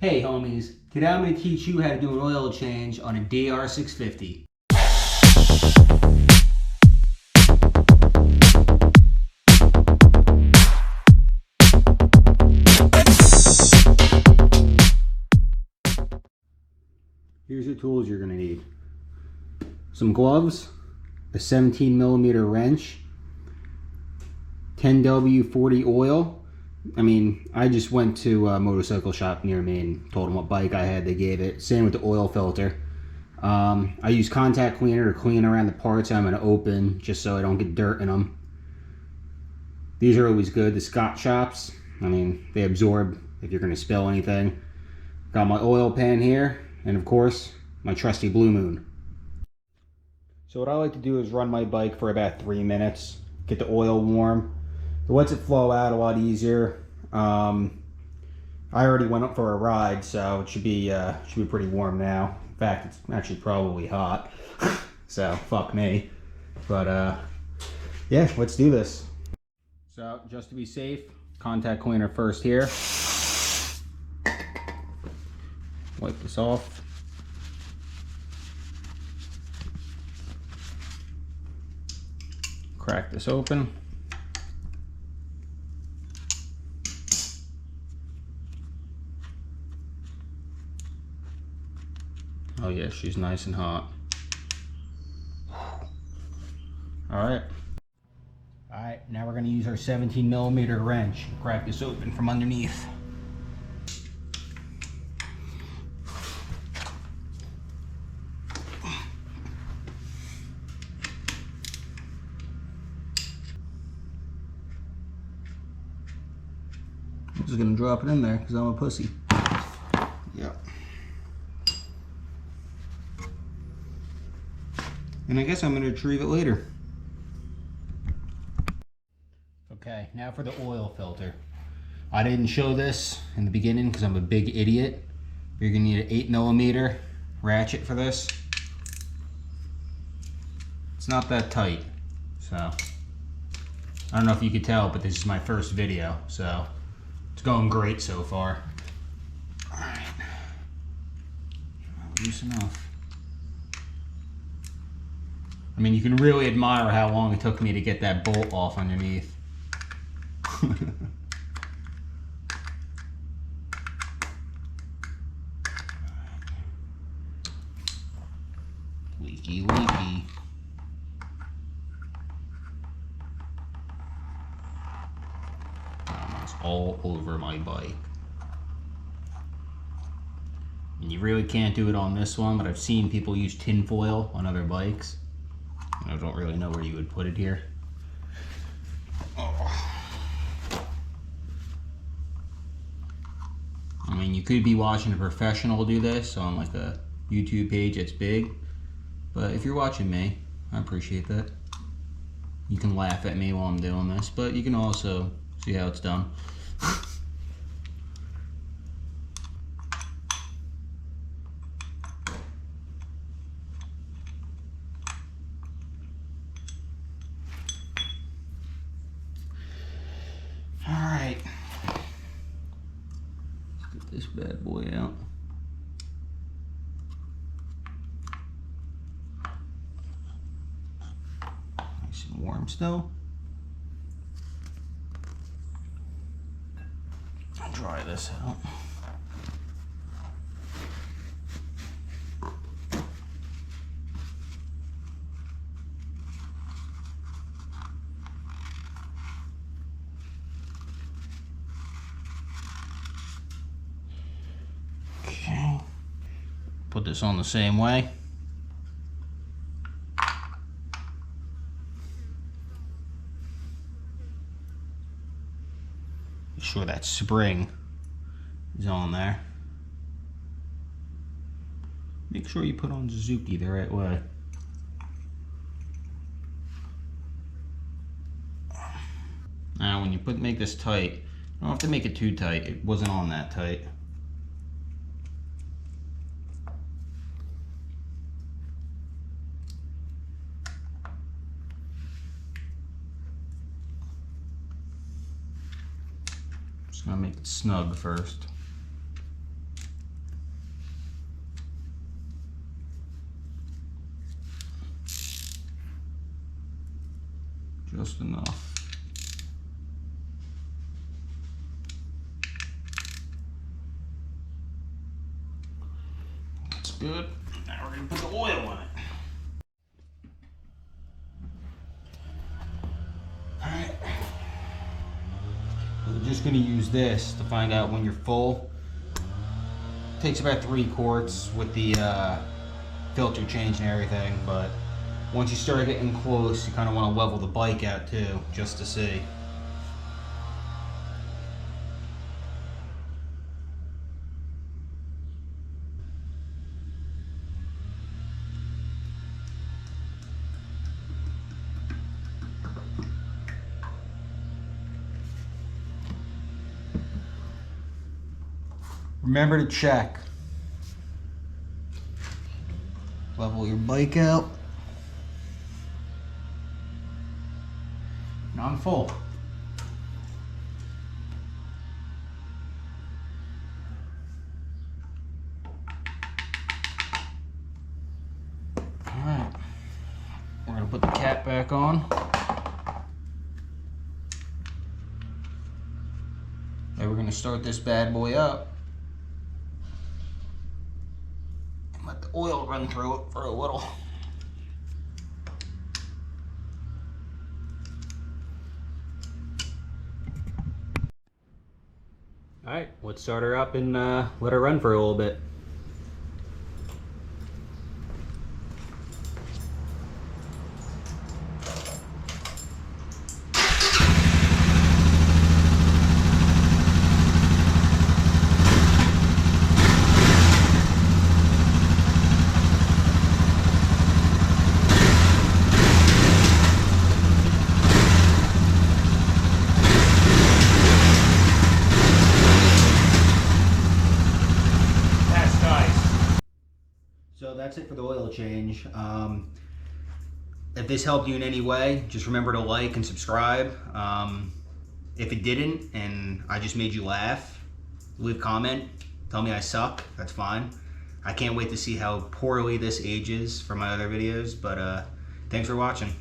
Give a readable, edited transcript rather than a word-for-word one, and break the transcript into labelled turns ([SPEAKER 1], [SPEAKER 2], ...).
[SPEAKER 1] Hey homies, today I'm going to teach you how to do an oil change on a DR650. Here's the tools you're going to need. Some gloves, a 17mm wrench, 10W40 oil. I just went to a motorcycle shop near me and told them what bike I had. They gave it. Same with the oil filter. I use contact cleaner to clean around the parts I'm going to open just so I don't get dirt in them. These are always good. The Scott shops, they absorb if you're going to spill anything. Got my oil pan here, and of course, my trusty Blue Moon. So what I like to do is run my bike for about 3 minutes, get the oil warm. It lets it flow out a lot easier. I already went up for a ride, so it should be pretty warm now. In fact, it's actually probably hot. So fuck me. But yeah, let's do this. So just to be safe, contact cleaner first here. Wipe this off. Crack this open. Oh yeah, she's nice and hot. Alright, now we're going to use our 17mm wrench and crack this open from underneath. I'm just going to drop it in there because I'm a pussy. Yep. And I guess I'm going to retrieve it later. Okay, now for the oil filter. I didn't show this in the beginning because I'm a big idiot. You're going to need an 8mm ratchet for this. It's not that tight, so I don't know if you could tell, but this is my first video, so it's going great so far. Alright, loose enough. You can really admire how long it took me to get that bolt off underneath. Leaky, leaky. Almost all over my bike. And you really can't do it on this one, but I've seen people use tin foil on other bikes. I don't really know where you would put it here. Oh. You could be watching a professional do this on like a YouTube page that's big, but if you're watching me, I appreciate that. You can laugh at me while I'm doing this, but you can also see how it's done. Alright, let's get this bad boy out. Nice and warm still. I'll dry this out. Okay, put this on the same way. Make sure that spring is on there. Make sure you put on Suzuki the right way. Now when you make this tight, you don't have to make it too tight. It wasn't on that tight. Just gonna make it snug first. just enough. That's good. Now we're gonna put the oil on it. Alright. We're just gonna use this to find out when you're full. Takes about 3 quarts with the filter change and everything, but once you start getting close, you kind of want to level the bike out too, just to see. Remember to check. Level your bike out. Now I'm full. Alright. We're going to put the cap back on. And we're going to start this bad boy up. Let the oil run through it for a little. Alright, let's start her up and let her run for a little bit. So that's it for the oil change. If this helped you in any way, just remember to like and subscribe. If it didn't and I just made you laugh, leave a comment. Tell me I suck. That's fine. I can't wait to see how poorly this ages for my other videos, but thanks for watching.